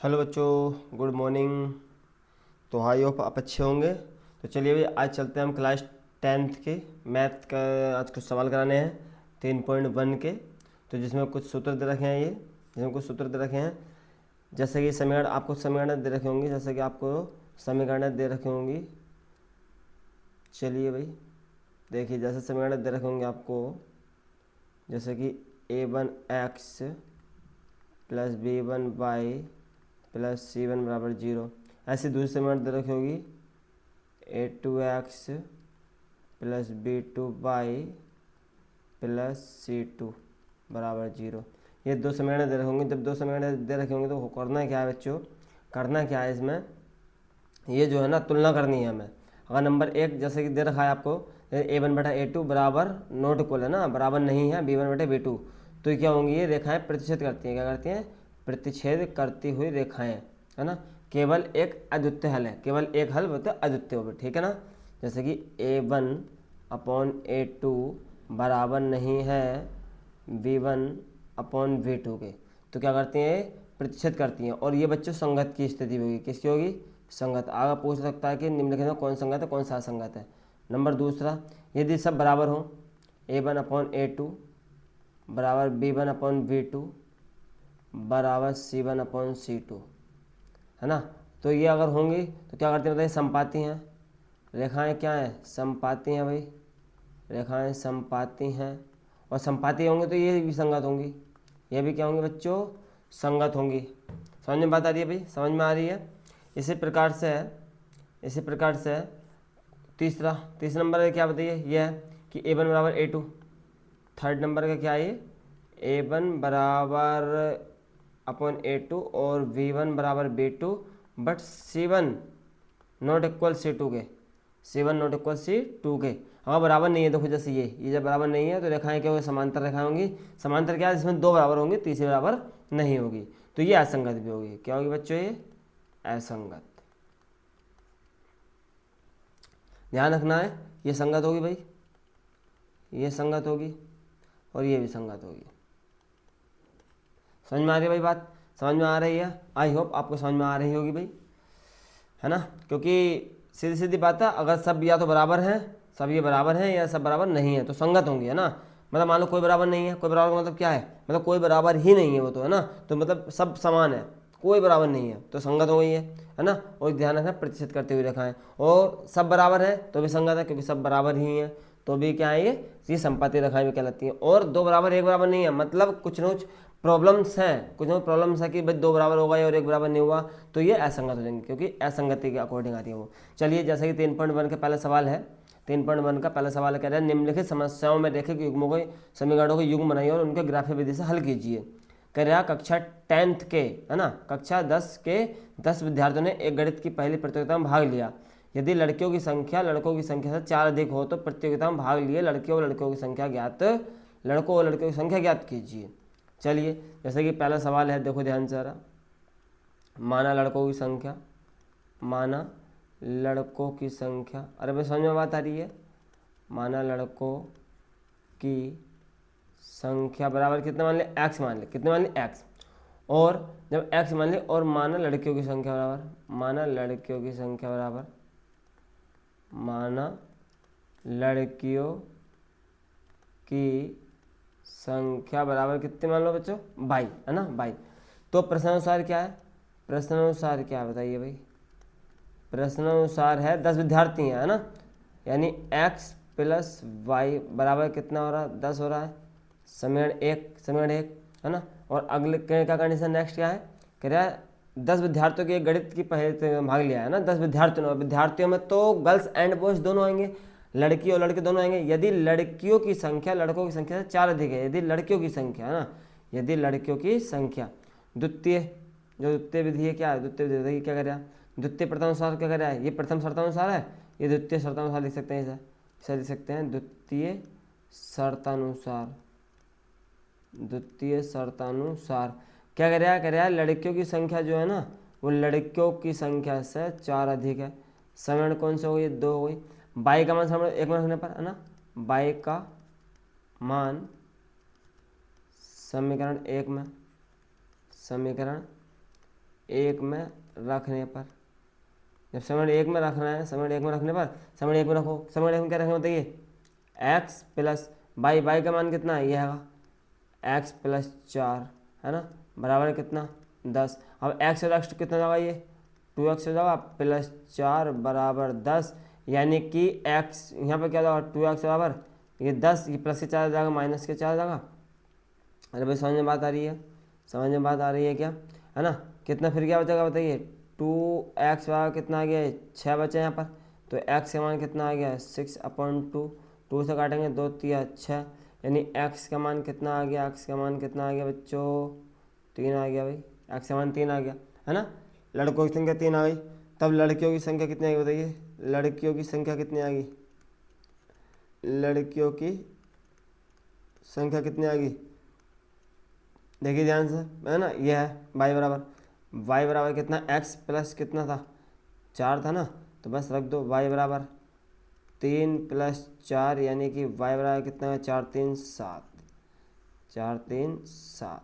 Hello बच्चों, good morning. तो I hope आप अच्छे होंगे। तो चलिए भाई, आज चलते हैं हम क्लास 10th के मैथ का। आज कुछ सवाल कराने हैं 3.1 के। तो जिसमें कुछ सूत्र दे रखे हैं, जैसे कि समीकरण, आपको समीकरण दे रखे होंगे, जैसे कि आपको समीकरण दे रखे होंगी। चलिए भाई देखिए, जैसे समीकरण दे रखे होंगे आपको, जैसे कि a1x plus b1y plus c1 बराबर 0। ऐसी दूसरी समीकरण दे रखी होगी a2x plus b2y plus c2 बराबर 0। ये दो समीकरण दे रखे होंगे। जब दो समीकरण दे रखे होंगे तो करना क्या है बच्चों, करना क्या है इसमें, ये जो है ना तुलना करनी है हमें। अगर नंबर एक जैसे कि दे रखा है आपको a1/a2 बराबर नॉट इक्वल है ना, बराबर नहीं है b1/b2, तो ये क्या होंगी, ये रेखाएं प्रतिच्छेद करती हैं। क्या करती हैं? प्रतिच्छेद करती हुई रेखाएं, है ना। केवल एक अद्वितीय हल है, केवल एक हल बोलते हैं अद्वितीय हो, ठीक है ना। जैसे कि a1/a2 बराबर नहीं है b1/b2 के, तो क्या करती हैं, प्रतिच्छेद करती हैं। और ये बच्चों संगत की स्थिति होगी, किसकी होगी, संगत। आगे पूछ सकता है कि निम्नलिखित में कौन संगत है, कौन सा असंगत है। नंबर दूसरा, यदि सब बराबर हो, a1/a2 बराबर b1/b2 बराबर c1/c2, है ना। तो ये अगर होंगी तो क्या करते हैं बताइए, संपाती हैं। रेखाएं क्या हैं, संपाती हैं भाई, रेखाएं संपाती हैं। और संपाती होंगी तो ये भी संगत होंगी, ये भी क्या होंगी बच्चों, संगत होंगी। समझ में बात आ रही है भाई, समझ में आ रही है। इसी प्रकार से है, इसी प्रकार से तीसरा नंबर का क्या बताइए, ये है कि a1 बराबर a2। थर्ड नंबर का क्या है, ये a1 बराबर अपॉन a2 और v1 बराबर b2 but c1 not equal c2 के, c1 नॉट इक्वल c2 के। हाँ बराबर नहीं है, देखो जैसे ये जब बराबर नहीं है तो रेखाएं क्या होगी, समांतर रेखाएं होंगी। समांतर क्या है, जिसमें दो बराबर होंगी, तीसरी बराबर नहीं होगी, तो ये असंगत भी होगी। क्या होगी बच्चों, ये असंगत। ध्यान रखना है, ये संगत होगी भाई, ये संगत होगी और ये भी संगत होगी। समझ में आ रही है भाई बात, समझ में आ रही है। आई होप आपको समझ में आ रही होगी भाई, है ना। क्योंकि सीधी सीधी बात है, अगर सब या तो बराबर हैं, सब ये बराबर हैं, या सब बराबर नहीं है तो संगत होंगी, है ना। मतलब मान लो कोई बराबर नहीं है, कोई बराबर का मतलब क्या है, मतलब कोई बराबर ही नहीं है वो, तो है ना। तो मतलब सब समान है, कोई बराबर नहीं है तो संगत हो गई है ना। और ध्यान रखना, प्रतिशत करते हुए रखा है। और सब बराबर है तो भी संगत है, क्योंकि सब बराबर ही है तो भी क्या है, ये संपाती रेखाएं भी कहलाती हैं। और दो बराबर एक बराबर नहीं है, मतलब कुछ न कुछ प्रॉब्लम्स हैं, कुछ न कुछ प्रॉब्लम्स है कि भाई दो बराबर होगा और एक बराबर नहीं हुआ, तो ये असंगत हो जाएंगे, क्योंकि असंगति के अकॉर्डिंग आती है वो। चलिए, जैसे कि 3.1 का पहला सवाल है, 3.1 का पहला सवाल कह रहा है, निम्नलिखित समस्याओं में रेखिक युग्मों के समीकरणों के युग्म बनाइए और उनके ग्राफीय विधि से हल कीजिए। कह रहा कक्षा 10th के, है ना, कक्षा 10 के 10 विद्यार्थियों ने एक गणित की पहली प्रतियोगिता में भाग लिया। यदि लड़कियों की संख्या लड़कों की संख्या से 4 अधिक हो तो प्रतियोगिता में भाग लिए लड़कियों और लड़कियों की संख्या ज्ञात, लड़कों और लड़कियों की संख्या ज्ञात कीजिए। चलिए, जैसे कि पहला सवाल है, देखो ध्यान से जरा। माना लड़कों की संख्या, माना लड़कों की संख्या, अरे भाई समझ में बात आ रही है। माना लड़कों की संख्या बराबर कितना मान लिया, एक्स मान लिया, कितने मान लिया, एक्स। और जब एक्स मान लिया, और माना लड़कियों की संख्या बराबर, माना लड़कियों की संख्या बराबर, माना लड़कियों की संख्या बराबर कितने मान लो बच्चों, 22, है ना, 22। तो प्रश्नानुसार क्या है, प्रश्नानुसार क्या है बताइए भाई। प्रश्नानुसार है 10 विद्यार्थी हैं, है ना, यानी x प्लस वाई बराबर कितना हो रहा है, 10 हो रहा है। समीकरण एक, समीकरण एक, है ना। और अगले क्या कंडीशन, नेक्स्ट क्या है, कह रहा है 10 विद्यार्थियों की एक गणित की पहले भाग लिया है ना, 10 विद्यार्थियों, विद्यार्थियों में तो गर्ल्स एंड बॉयज दोनों आएंगे, लड़की और लड़के दोनों आएंगे। यदि लड़कियों की संख्या लड़कों की संख्या से 4 अधिक है, यदि लड़कियों की संख्या, है ना, यदि लड़कियों की संख्या, द्वितीय, जो द्वितीय विधि है, क्या है द्वितीय विधि, क्या कर रहा है, द्वितीय प्रथमानुसार क्या कर रहा है, ये प्रथम शर्तानुसार है, ये द्वितीय शर्तानुसार लिख सकते हैं, इसे लिख सकते हैं द्वितीय शर्तानुसार। द्वितीय शर्तानुसार क्या कर रहा है, कह रहा है लड़कियों की संख्या जो है ना, वो लड़कियों की संख्या से 4 अधिक है। समीकरण कौन से हो गई, 2 हो गई। बाई का मान समीकरण एक में रखने पर, है ना, बाई का मान समीकरण एक में, समीकरण 1 में रखने पर, जब समीकरण 1 में रखना है, समीकरण 1 में रखने पर समीकरण 1 में रखो। समीकरण 1 में क्या रखना बताइए, x प्लस वाई का मान कितना है, ये है x प्लस 4, है ना, बराबर कितना 10। अब x और x कितना होगा, ये 2x हो जाएगा प्लस 4 बराबर 10, यानी कि x यहाँ पर क्या होगा 2x बराबर ये 10, ये प्लस के 4 आ जाएगा माइनस के 4 आ जाएगा। अरे भाई समझ में बात आ रही है, समझ में बात आ रही है क्या, है ना। कितना फिर क्या बचेगा बताइए, 2x बराबर कितना आ गया है 6 बचे यहाँ पर, तो x का मान कितना आ गया है 6/2, 2 से काटेंगे 2 3 6, यानी x का मान कितना आ गया, x का मान कितना आ गया बच्चों 3 आ गया भाई, x का मान 3 आ गया, है ना। लड़कों की संख्या 3 आ गई, तब लड़कियों की संख्या कितनी आई बताइए, लड़कियों की संख्या कितनी आ गई, लड़कियों की संख्या कितनी आ गई, देखिए ध्यान से, है ना। ये है y बराबर कितना, x प्लस कितना था 4 था ना, तो बस रख दो y बराबर 3 प्लस 4, यानी कि y बराबर कितना है 4 3 7, 4 3 7,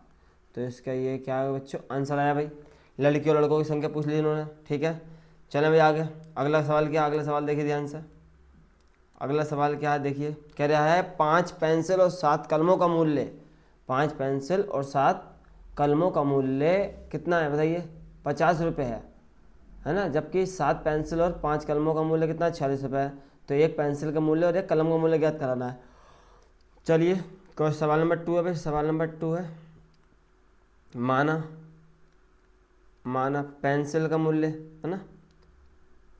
तो इसका ये क्या है बच्चों आंसर आया भाई। लड़कियों लड़कों की संख्या पूछ ली इन्होंने, ठीक है। चलें भाई आगे, अगला सवाल क्या, अगला सवाल देखिए ध्यान से, अगला सवाल क्या है देखिए, कह रहा है 5 पेंसिल और 7 कलमों का मूल्य, 5 पेंसिल और 7 कलमों का मूल्य कितना है बताइए, 50 रुपये है ना, जबकि 7 पेंसिल और 5 कलमों का मूल्य कितना है 46 रुपये है। तो एक पेंसिल का मूल्य और एक कलम का मूल्य ज्ञात कराना है। चलिए क्वेश्चन सवाल नंबर 2 है भाई, सवाल नंबर 2 है, माना पेंसिल का मूल्य, है ना,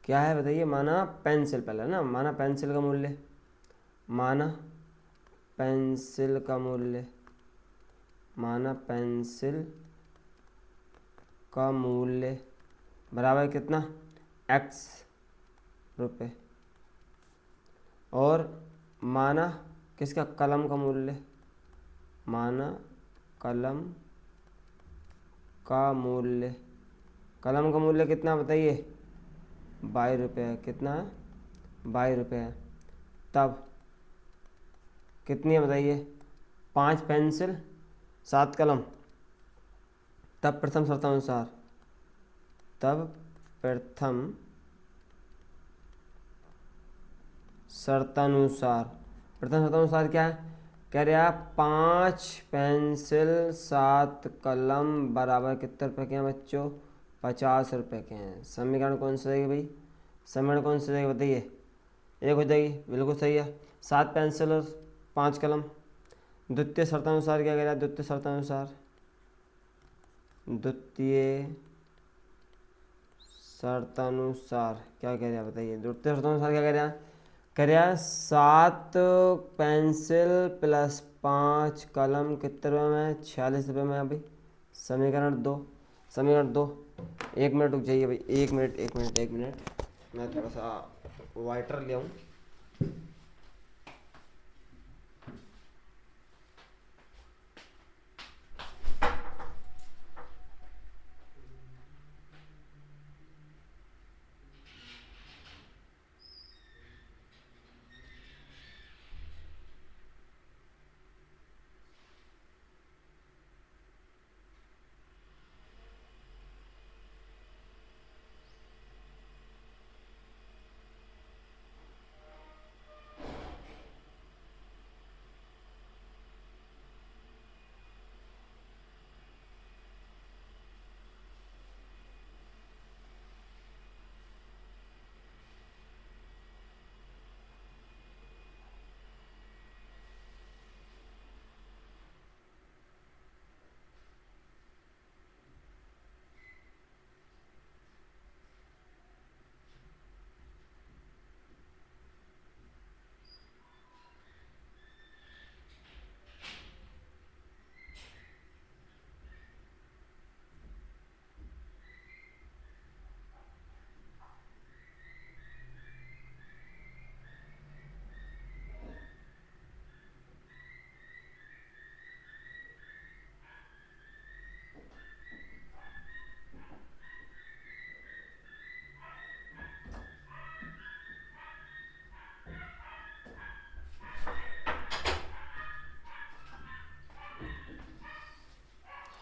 क्या है बताइए, माना पेंसिल पहले ना, माना पेंसिल का मूल्य, माना पेंसिल का मूल्य, माना पेंसिल का मूल्य बराबर कितना x रुपये, और माना किसका, कलम का मूल्य, माना कलम का मूल्य, कलम का मूल्य कितना बताइए 22 रुपये है, कितना है 22 रुपये है। तब कितनी है बताइए, 5 पेंसिल 7 कलम, तब प्रथम शर्तानुसार, तब प्रथम शर्तानुसार, प्रथम शर्तानुसार क्या है, कह रहा 5 पेंसिल 7 कलम बराबर कितने रुपये के हैं बच्चों, 50 रुपये के हैं। समीकरण कौन सा रहेगा भाई, समीकरण कौन सा रहेगा बताइए, एक हो जाएगी, बिल्कुल सही है, 7 पेंसिल और 5 कलम। द्वितीय शर्तानुसार क्या कह रहा है, द्वितीय शर्तानुसार, द्वितीय शर्तानुसार क्या कह रहा है बताइए, द्वितीय शर्तानुसार क्या कह रहा है, कह रहा है 7 पेंसिल प्लस 5 कलम कितने रुपये में, 46 रुपये में। अभी समीकरण 2, समीकरण 2, 1 मिनट रुक जाइए भाई, 1 मिनट 1 मिनट 1 मिनट, मैं थोड़ा सा वाइटर ले आऊँ।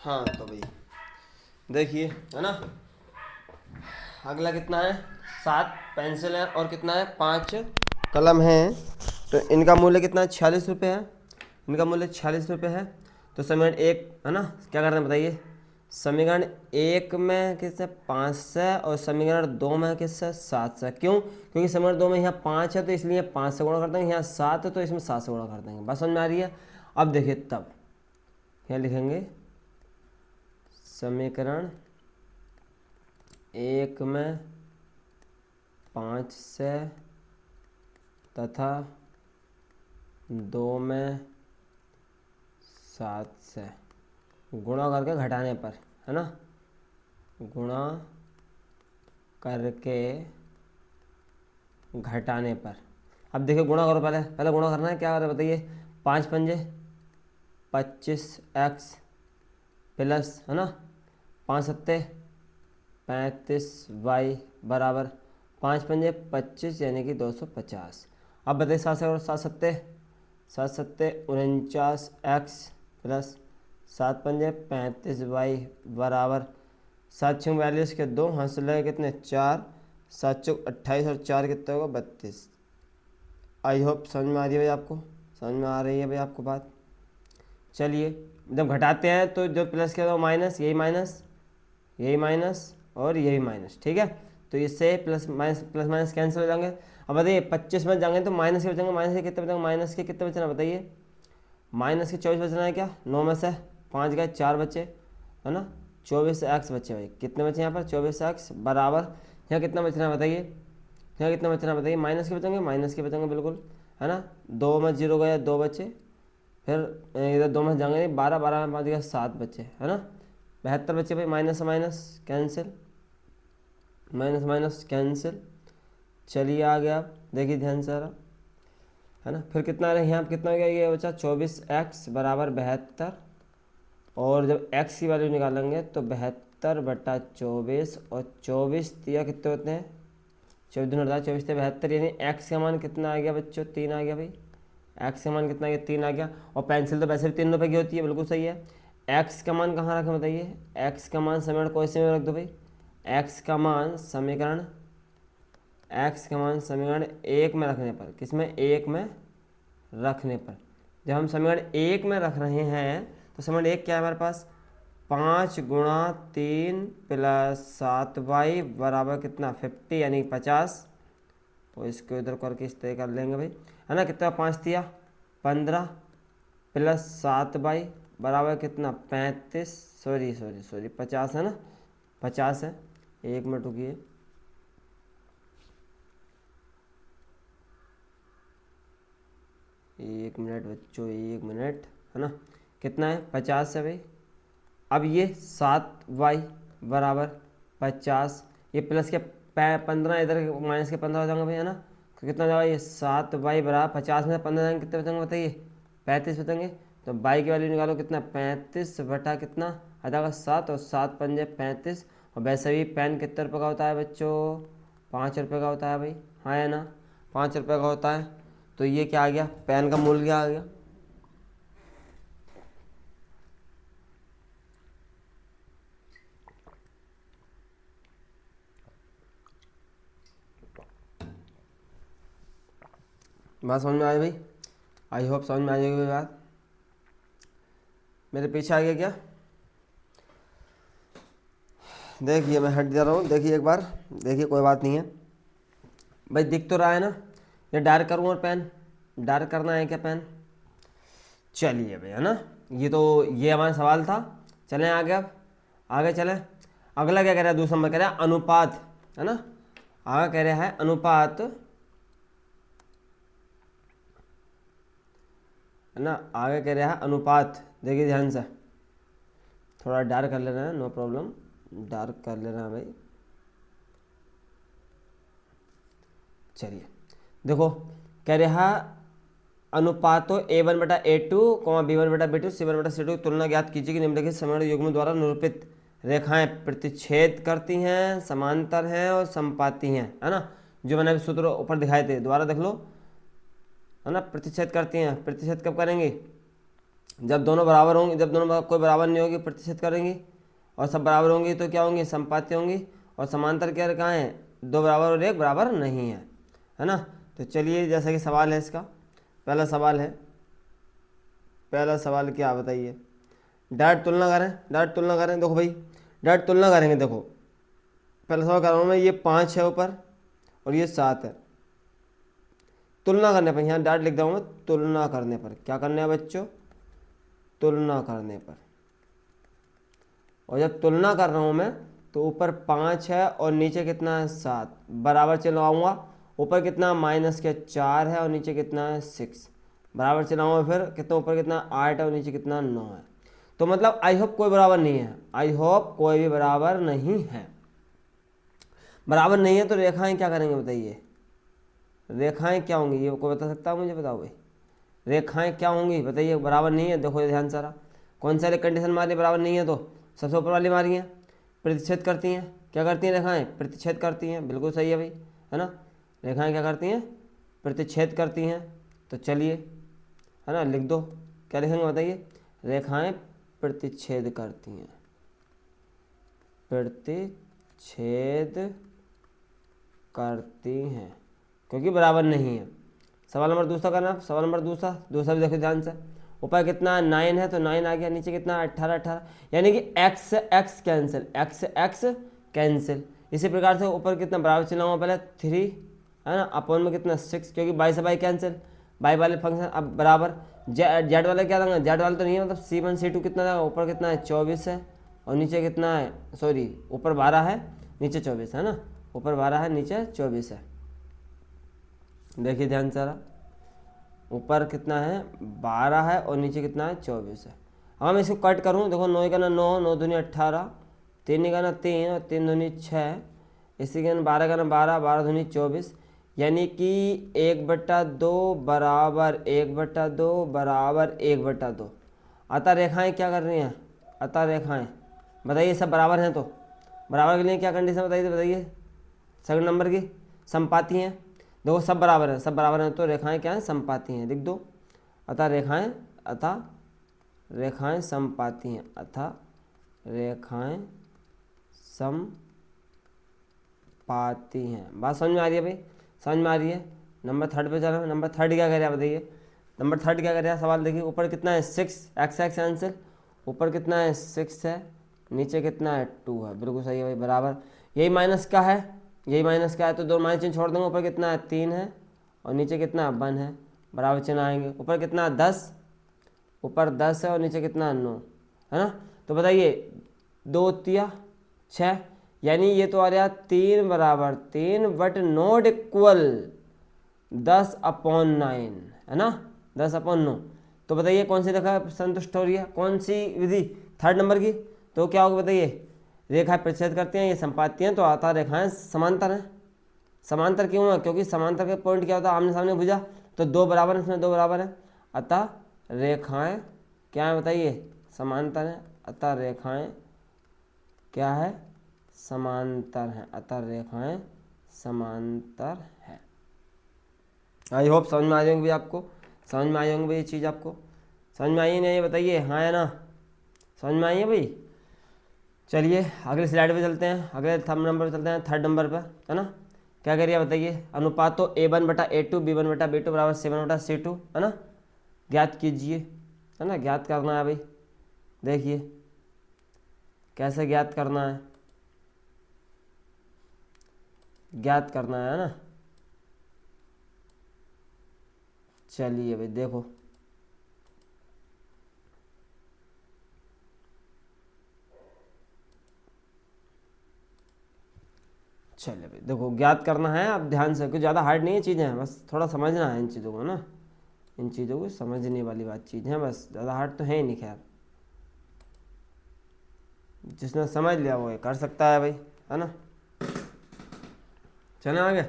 हाँ तो भाई देखिए, है ना, अगला कितना है, 7 पेंसिल है और कितना है, 5 कलम है। तो इनका मूल्य कितना है, 46 रुपये है। इनका मूल्य 46 रुपये है। तो समीकरण 1 है ना, क्या करना है बताइए। समीकरण 1 में किससे 5 से और समीकरण 2 में किससे 7 से। क्यों, क्योंकि समीकरण 2 में यहाँ 5 है तो इसलिए 5 से गुणा कर देंगे, यहाँ 7 है तो इसमें 7 से गुणा कर देंगे। बात समझ में आ रही है। अब देखिए तब यहाँ लिखेंगे समीकरण 1 में 5 से तथा 2 में 7 से गुणा करके घटाने पर, है ना, गुणा करके घटाने पर। अब देखिए गुणा करो, पहले पहले गुणा करना है, क्या करें बताइए। 5 पंजे 25x प्लस, है ना, 5 सत्ते 35y बराबर 5 पंजे 25 यानी कि 250। अब बताइए 7 से 7 सत्ते 49x प्लस 7 पंजे 35y बराबर 7 छः 42 के 2 हाथ लगे कितने 4, 7 चौक 28 और 4 कितने होगा 32। आई होप समझ में आ रही है भाई आपको, समझ में आ रही है भाई आपको बात। चलिए जब घटाते हैं तो जो प्लस के वो माइनस, यही माइनस, यही माइनस और यही माइनस, ठीक है। तो इससे प्लस माइनस कैंसिल हो जाएंगे। अब बताइए 25 में जाएंगे तो माइनस के बचेंगे, माइनस के कितने बचेंगे, माइनस के कितने बचना बताइए। माइनस के 24 बचना है क्या, 9 में से 5 गए 4 बचे, है ना, 24x बचे भाई। कितने बचे यहाँ पर 24x बराबर, यहाँ कितना बचना है बताइए, यहाँ कितना बचना है बताइए। माइनस के बचेंगे, माइनस के बचेंगे बिल्कुल, है ना। 2 में 0 गए 2 बचे, फिर इधर 2 में जाएंगे 12, 12 में 5 गया 7 बचे, है ना। 72 बचे भाई, minus minus cancel, minus minus cancel. चलिए आ गया, देखिए ध्यान से रहा, है ना। फिर कितना रहे यहाँ कितना हो गया, ये बचा 24x बराबर 72। और जब x की वैल्यू निकालेंगे तो 72/24 और 24 दिया कितने होते हैं 24 दिन 24 से 72, यानी x का मान कितना आ गया बच्चों, 3 आ गया भाई। x का मान कितना आ गया, 3 आ गया। और पेंसिल तो वैसे भी 3 रुपये की होती है, बिल्कुल सही है। x का मान कहाँ रखें बताइए, x का मान समीकरण कौन से में रख दो भाई, x का मान समीकरण, x का मान समीकरण 1 में रखने पर, किसमें 1 में रखने पर। जब हम समीकरण 1 में रख रहे हैं तो समीकरण 1 क्या है हमारे पास, 5 गुणा 3 प्लस 7y बराबर कितना 50 यानी 50। तो इसको इधर करके इस तरह कर लेंगे भाई, है ना। कितना 5 दिया 15 प्लस 7y बराबर कितना 35, सॉरी 50 है ना, 50 है। 1 मिनट रुकिए, एक मिनट बच्चों, 1 मिनट, है ना। कितना है 50 है भाई। अब ये 7y बराबर 50, ये प्लस के 15 इधर माइनस के 15 हो जाएंगे भाई, है ना। तो कितना हो जाएगा ये 7y बराबर 50 में 15 जाएंगे कितने बचेंगे बताइए, 35 बचेंगे। तो y की वैल्यू निकालो कितना 35 बटा कितना आ जाएगा 7, और 7 पंजे 35। और वैसे भी पेन कितने रुपये का होता है बच्चों, 5 रुपये का होता है भाई, हाँ है ना, 5 रुपये का होता है। तो ये क्या आ गया, पेन का मूल्य क्या आ गया। बात समझ में आई भाई, आई होप समझ में आ जाएगी बात। मेरे पीछे आ गया क्या, देखिए मैं हट जा रहा हूँ, देखिए एक बार देखिए, कोई बात नहीं है भाई, दिख तो रहा है ना। ये डार्क करूँ और पेन डार्क करना है क्या पेन, चलिए भाई, है ना। ये तो ये हमारा सवाल था। चलें आगे, अब आगे चलें। अगला क्या कह रहा है, दूसरा नंबर कह रहा है अनुपात, है ना। आगे कह रहा है अनुपात, है ना। आगे कह रहा है अनुपात, देखिए ध्यान से, थोड़ा डार्क कर लेना है, नो प्रॉब्लम, डार्क कर लेना है भाई। चलिए देखो, कह रहा अनुपातों A1/A2, B1/B2, C1/C2 की तुलना ज्ञात कीजिए कि निम्नलिखित समीकरण युग्म द्वारा निरूपित रेखाएं प्रतिच्छेद करती हैं, समांतर हैं और समपाती हैं, है ना। जो मैंने अभी सूत्र ऊपर दिखाए थे, दोबारा देख लो, है ना। प्रतिच्छेद करती हैं, प्रतिच्छेद कब करेंगे, जब दोनों बराबर होंगे, जब दोनों कोई बराबर नहीं होगी प्रतिच्छेद करेंगी, और सब बराबर होंगी तो क्या होंगी, समपाती होंगी। और समांतर क्या कहाँ है, 2 बराबर और 1 बराबर नहीं है ना। तो चलिए जैसा कि सवाल है इसका, पहला सवाल क्या बताइए, डायरेक्ट तुलना करें। देखो भाई डायरेक्ट तुलना करेंगे। देखो पहला सवाल कर रहा हूँ मैं, ये 5 है ऊपर और ये 7 है। तुलना करने पर, यहाँ डायरेक्ट लिख दूँ मैं, तुलना करने पर क्या करना है बच्चों, तुलना करने पर। और जब तुलना कर रहा हूँ मैं तो ऊपर 5 है और नीचे कितना है 7, बराबर चलाऊंगा। ऊपर कितना माइनस के 4 है और नीचे कितना है 6, बराबर चलाऊंगा। फिर कितना ऊपर कितना 8 है और नीचे कितना 9 है। तो मतलब आई होप कोई बराबर नहीं है, आई होप कोई भी बराबर नहीं है। बराबर नहीं है तो रेखाएं क्या करेंगे बताइए, रेखाएं क्या होंगी, ये कोई बता सकता है मुझे, बताओ भाई रेखाएं क्या होंगी बताइए। बराबर नहीं है, देखो ध्यान सारा, कौन सा कंडीशन मारी बराबर नहीं है, तो सबसे ऊपर वाली मारी है, प्रतिच्छेद करती हैं। क्या करती हैं रेखाएं, प्रतिच्छेद करती हैं, बिल्कुल सही है भाई, है ना। रेखाएं क्या करती हैं, प्रतिच्छेद करती हैं। तो चलिए है ना, लिख दो, क्या लिखेंगे बताइए, रेखाएं प्रतिच्छेद करती हैं, प्रतिच्छेद करती हैं, क्योंकि बराबर नहीं है। सवाल नंबर दूसरा करना, सवाल नंबर दूसरा भी देखो ध्यान से। ऊपर कितना 9 है तो 9 आ गया, नीचे कितना 18, यानी कि x कैंसिल। इसी प्रकार से ऊपर कितना बराबर चलाऊंगा, पहले 3 है ना, अपॉन में कितना 6, क्योंकि बाई से बाई कैंसिल, बाई वाले फंक्शन अब बराबर। जेड वाला क्या देंगे, जेड वाला तो नहीं है, मतलब C1 C2 कितना देगा, ऊपर कितना है 24 है और नीचे कितना है, सॉरी ऊपर 12 है नीचे 24 है ना, ऊपर 12 है नीचे 24 है। देखिए ध्यान से, ऊपर कितना है 12 है और नीचे कितना है 24 है। अब मैं इसको कट करूँ, देखो 9 का ना 9, 9 दूनी 18, 3 का ना 3 और 3 दूनी 6, इसी के ना 12 का ना 12, 12 दूनी 24, यानी कि 1/2 बराबर 1/2 बराबर 1/2। अतः रेखाएं क्या कर रही हैं, अतः रेखाएं बताइए सब बराबर हैं, तो बराबर के लिए क्या कंडीशन बताइए, सेकंड नंबर की समपाती हैं। देखो सब बराबर हैं, तो रेखाएं क्या हैं, समपाती हैं, लिख दो। अतः रेखाएं समपाती हैं, अतः रेखाएं समपाती हैं। बात समझ में आ रही है भाई, समझ में आ रही है। नंबर 3 पे चलो, नंबर 3 क्या कर रहा है बताइए, नंबर 3 क्या कर रहा है, सवाल देखिए। ऊपर कितना है 6, x आंसर, ऊपर कितना है 6 है, नीचे कितना है 2 है, बिल्कुल सही है भाई, बराबर। यही माइनस का है, तो 2 माइनस चिन्ह छोड़ देंगे। ऊपर कितना है 3 है और नीचे कितना 1 है, बराबर चिन्ह आएंगे। ऊपर कितना 10, ऊपर 10 है और नीचे कितना 9 है ना। तो बताइए 2 तिया 6, यानी ये तो आ रहा 3 बराबर 3 बट नॉट इक्वल 10/9 है ना, 10/9। तो बताइए कौन सी रेखा संतुष्ट हो रही है, कौन सी विधि, 3rd नंबर की। तो क्या होगा बताइए, रेखाएं प्रतिच्छेद करती हैं, ये संपाती हैं, तो आता रेखाएं समांतर हैं। समांतर क्यों है, क्योंकि समांतर के पॉइंट क्या होता है, आमने सामने भुजा, तो 2 बराबर है, इसमें 2 बराबर है, अतः रेखाएं क्या है बताइए, समांतर हैं। अतः रेखाएं क्या है, समांतर हैं, अतः रेखाएं समांतर है। आई होप समझ में आ जाएंगे भाई, आपको समझ में आई होंगे भाई, ये चीज़ आपको समझ में आई है नहीं, ये बताइए, हाँ है ना, समझ में आई है भाई। चलिए अगले स्लाइड पे चलते हैं, अगले थंब नंबर पे चलते हैं, 3rd नंबर पर, है ना। क्या करिए बताइए, अनुपात तो A1/A2 B1/B2 बराबर C1/C2 है ना, ज्ञात कीजिए, है ना, ज्ञात करना है भाई। देखिए कैसे ज्ञात करना है, ज्ञात करना है ना। चलिए भाई देखो, चलिए भाई देखो ज्ञात करना है, अब ध्यान से, कुछ ज़्यादा हार्ड नहीं है चीज़ें हैं, बस थोड़ा समझना है इन चीज़ों को ना, इन चीज़ों को समझने वाली बात चीज़ है, बस ज़्यादा हार्ड तो है ही नहीं, खैर जिसने समझ लिया वो कर सकता है भाई, है ना। चलें आगे,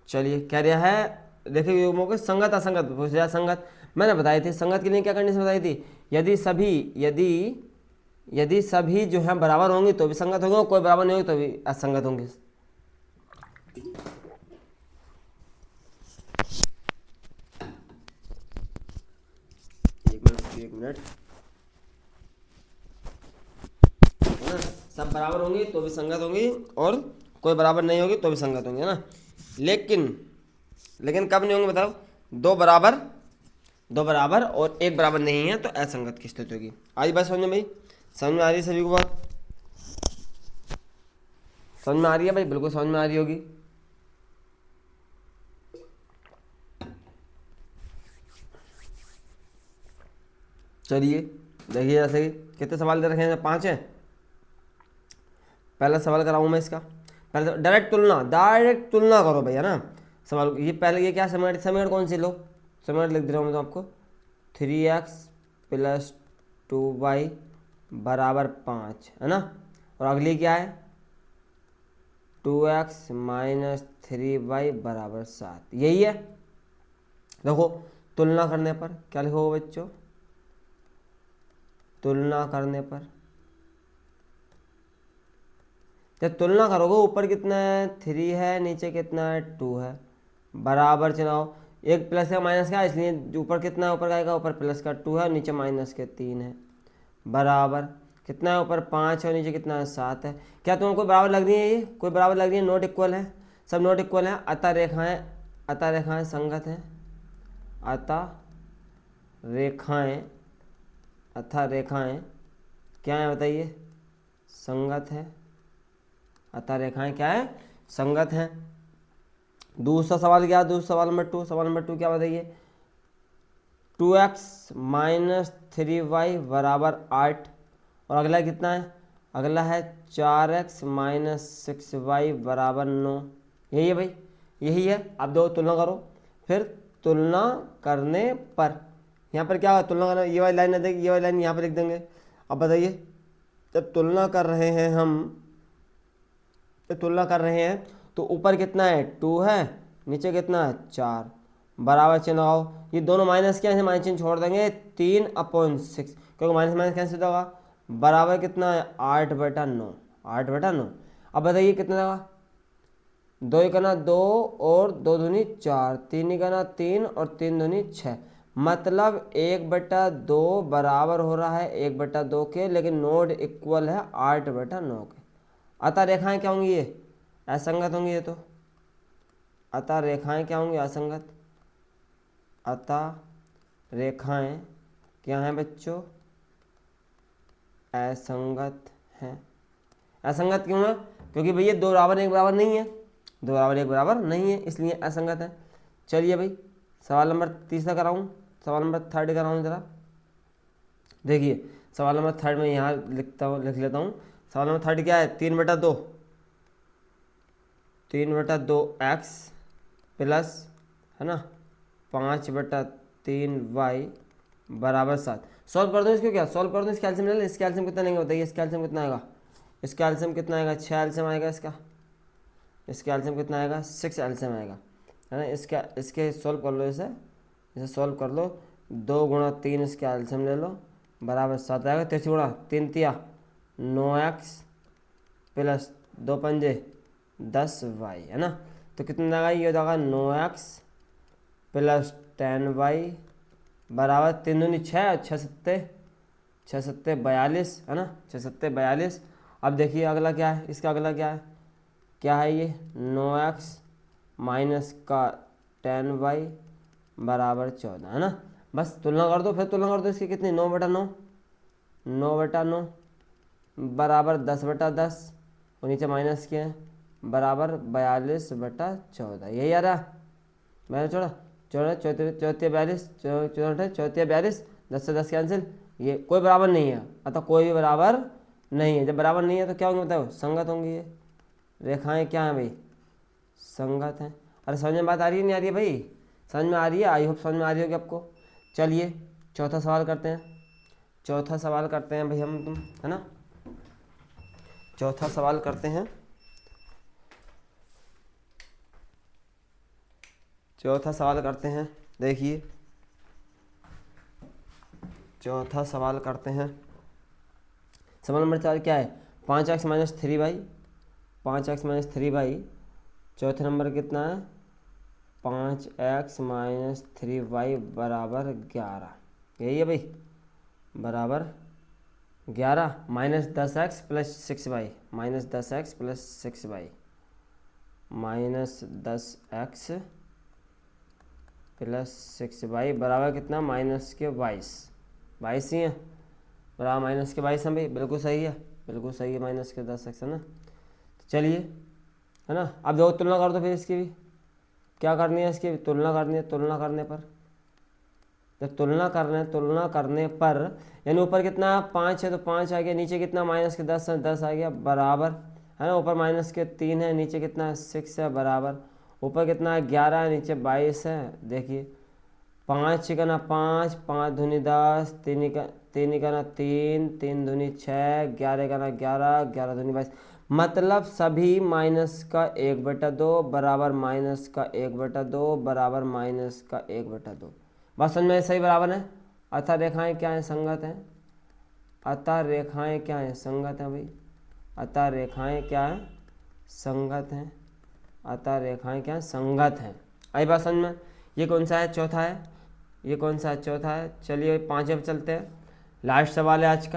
चलिए कह रहा है, देखिए युग्मों के संगत असंगत पूछ रहा है। संगत मैंने बताई थी, संगत के लिए क्या कंडीशन बताई थी, यदि सभी जो है बराबर होंगी तो भी संगत होंगे, और कोई बराबर नहीं होगी तो भी असंगत होंगे। एक मिनट सब बराबर होंगे तो भी संगत होंगी और कोई बराबर नहीं होगी तो भी संगत होंगे, है ना। लेकिन कब नहीं होंगे बताओ? दो बराबर और एक बराबर नहीं है तो असंगत की स्थिति होगी। आज बात समझ में भाई? समझ में आ रही है सभी को बात? समझ में आ रही है भाई? बिल्कुल समझ में आ रही होगी। चलिए देखिए, जैसे कि कितने सवाल दे रखे हैं? 5 हैं। पहला सवाल कराऊँ मैं इसका? पहले डायरेक्ट तुलना करो भाई, है ना। सवाल ये पहले ये क्या समीकरण कौन सी लो? समीकरण लिख दे रहा हूँ मैं तो आपको। 3x + 2y बराबर 5, है ना। और अगली क्या है? 2x - 3y बराबर 7। यही है। देखो तुलना करने पर क्या लिखोगे बच्चों? तुलना करने पर जब तुलना करोगे, ऊपर कितना है? 3 है, नीचे कितना है? 2 है। बराबर चलाओ, एक प्लस या माइनस का, इसलिए ऊपर कितना है? ऊपर का आएगा, ऊपर प्लस का 2 है, नीचे माइनस के 3 है। बराबर कितना है? ऊपर 5 है और नीचे कितना है? 7 है। क्या तुमको बराबर लग रही है? ये कोई बराबर लग रही है? नोट इक्वल है, सब नोट इक्वल है। अतः रेखाएं संगत हैं। अतः रेखाएं क्या है बताइए? संगत है। अतः रेखाएं क्या है? संगत हैं। दूसरा सवाल क्या? दूसरा सवाल नंबर 2। सवाल नंबर 2 क्या बताइए? 2x - 3y बराबर 8। और अगला कितना है? अगला है 4x - 6y बराबर 9। यही है भाई, यही है। आप दो तुलना करो, फिर तुलना करने पर यहाँ पर क्या होगा? तुलना करना, ये वाली लाइन देंगे, ये वाली लाइन यहाँ पर लिख देंगे। अब बताइए, जब तुलना कर रहे हैं हम, तुलना कर रहे हैं तो ऊपर कितना है? 2 है, नीचे कितना है? 4। बराबर चिन्ह लगाओ। ये दोनों माइनस क्या है? माइनस चिन्ह छोड़ देंगे। 3/6, क्योंकि माइनस माइनस कैंसिल होगा। बराबर कितना है? 8/9। 8/9। अब बताइए कितना लगा? 2 एकना 2 और 2 दूनी 4, 3 एकना 3 और 3 दूनी 6। मतलब 1/2 बराबर हो रहा है 1/2 के, लेकिन नोड इक्वल है 8/9 के। अतः रेखाएं क्या होंगी? ये असंगत होंगी। ये तो अतः रेखाएं क्या होंगी? असंगत। अतः रेखाएं क्या हैं बच्चों? असंगत हैं। असंगत क्यों है? क्योंकि भैया 2 बराबर 1 बराबर नहीं है, 2 बराबर 1 बराबर नहीं है, इसलिए असंगत है। चलिए भाई, सवाल नंबर तीसरा कराऊं? सवाल नंबर 3 कराऊं जरा? देखिए सवाल नंबर 3 में यहाँ लिख लेता हूँ। सवाल नंबर 3 क्या है? 3/2 x प्लस, है ना, 5/3y बराबर 7। सॉल्व कर दो इसको। क्या सॉल्व कर दो? इसका एलसीएम ले लो। इसका एलसीएम कितना लेंगे बताइए? इसका एलसीएम कितना आएगा? इसका एलसीएम कितना आएगा? 6 एलसीएम आएगा इसका। इसका एलसीएम कितना आएगा? 6 एलसीएम आएगा, है ना। इसके सॉल्व कर लो, इसे सॉल्व कर लो। 2 × 3 इसका एलसीएम ले लो, बराबर 7 आएगा। 3 गुणा 3 तिया 9x प्लस 2 पंजे 10y, है ना। तो कितना आएगा? ये हो जाएगा 9x प्लस 10y बराबर 3 दूनी 6 और 6 सत्ते 42, है ना। 6 सत्ते 42। अब देखिए अगला क्या है? इसका अगला क्या है? ये 9x माइनस का 10y बराबर 14, है ना। बस तुलना कर दो, फिर तुलना कर दो इसकी। कितनी? 9/9, 9/9 बराबर 10/10, और नीचे माइनस के हैं, बराबर 42/14। यही आ रहा। मैंने छोड़ा 42, 42, 10 से 10 कैंसिल। ये कोई बराबर नहीं है, अतः कोई भी बराबर नहीं है। जब बराबर नहीं है तो क्या होंगे बताओ? संगत होंगी। ये रेखाएं क्या हैं भाई? संगत हैं। अरे समझ में बात आ रही है नहीं आ रही है भाई? समझ में आ रही है? आई होप समझ में आ रही होगी आपको। चलिए चौथा सवाल करते हैं। चौथा सवाल करते हैं भाई हम तुम, है ना। चौथा सवाल करते हैं। चौथा सवाल करते हैं। देखिए चौथा सवाल करते हैं। सवाल नंबर 4 क्या है? 5x - 3y, 5x - 3y। चौथे नंबर कितना है? 5x - 3y बराबर 11। यही है भाई, बराबर 11 minus 10x plus 6y, minus 10x plus 6y, minus 10x plus 6y बराबर कितना, माइनस के 22 ही है, बराबर माइनस के 22 है भाई, बिल्कुल सही है, बिल्कुल सही है, माइनस के 10x है ना। तो चलिए, है ना, अब देखो तुलना कर दो फिर इसकी भी, क्या करनी है, इसकी तुलना करनी है। तुलना करने पर, जब तुलना करने पर यानी ऊपर कितना 5 है तो 5 आ गया, नीचे कितना माइनस के 10 है, 10 आ गया, बराबर, है ना, ऊपर माइनस के 3 है, नीचे कितना 6 है, बराबर, ऊपर कितना है 11 है, नीचे 22 है। देखिए 5 का ना 5, 5 दूनी 10, 3 का ना 3, 3 दूनी 6, 11 का ना 11, 11 दूनी 22, मतलब सभी माइनस का 1/2 बराबर माइनस का 1/2 बराबर माइनस का 1/2। बस समझ में सही, बराबर है। अतः रेखाएं क्या हैं, संगत हैं। अतः रेखाएं क्या हैं, संगत हैं भाई। अतः रेखाएं क्या हैं, संगत हैं। अतः रेखाएं क्या हैं, संगत हैं। आई बात समझ में। ये कौन सा है, चौथा है। ये कौन सा है, चौथा है। चलिए 5वें पे चलते हैं। लास्ट सवाल है आज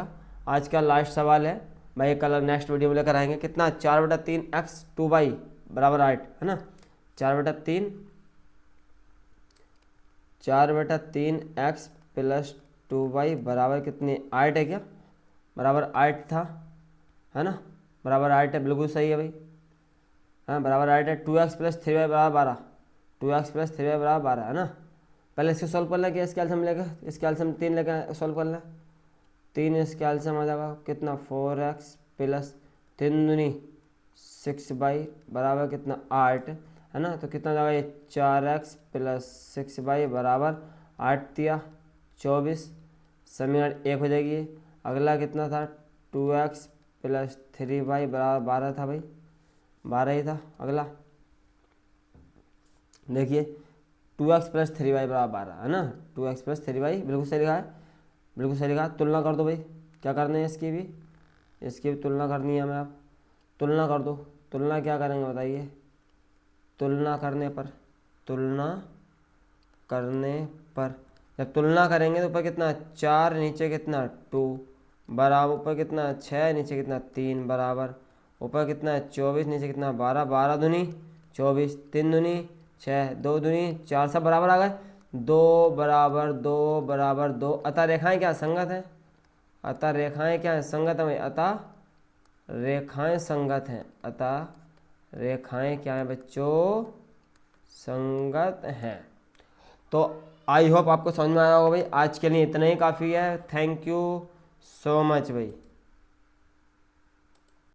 का लास्ट सवाल है भाई। ये कल नेक्स्ट वीडियो में लेकर आएंगे। कितना, 4/3x 2y बराबर 8, है ना। 4/3x प्लस 2y बराबर कितनी, 8 है क्या, बराबर 8 था, है ना, बराबर 8 है, बिल्कुल सही है भाई। हाँ बराबर 8 है। 2x प्लस 3y बराबर 12, 2x प्लस 3y बराबर 12, है ना। पहले इसको सॉल्व करना, कि इसके एल्सियम लेकर, इसके एल्सियम 3 लेकर सॉल्व करना। 3 इसके एल्सियम आ जाएगा कितना, 4x प्लस 3 दूनी 6y बराबर कितना 8, है ना। तो कितना जाएगा ये 4x प्लस 6y बराबर 8 दिया 24, समीकरण 1 हो जाएगी। अगला कितना था, 2x प्लस 3y बराबर 12 था भाई, 12 ही था। अगला देखिए 2x प्लस 3y बराबर 12, है ना। 2x प्लस 3y बिल्कुल सही लिखा है, बिल्कुल सही लिखा है। तुलना कर दो भाई, क्या करना है, इसकी भी तुलना करनी है हमें। आप तुलना कर दो। तुलना क्या करेंगे बताइए, तुलना करने पर जब तुलना करेंगे तो ऊपर कितना 4, नीचे कितना 2 बराबर, ऊपर कितना 6, नीचे कितना 3 बराबर, ऊपर कितना 24, नीचे कितना 12, 12 दूनी 24, 3 दूनी 6, 2 दूनी 4, सब बराबर आ गए। 2 बराबर 2 बराबर 2। अतः रेखाएं क्या संगत हैं, अतः रेखाएं क्या है, संगत है भाई। अतः रेखाएं संगत हैं, अतः रेखाएं क्या हैं बच्चों, संगत हैं। तो आई होप आपको समझ में आया होगा भाई। आज के लिए इतना ही काफ़ी है। थैंक यू सो मच भाई।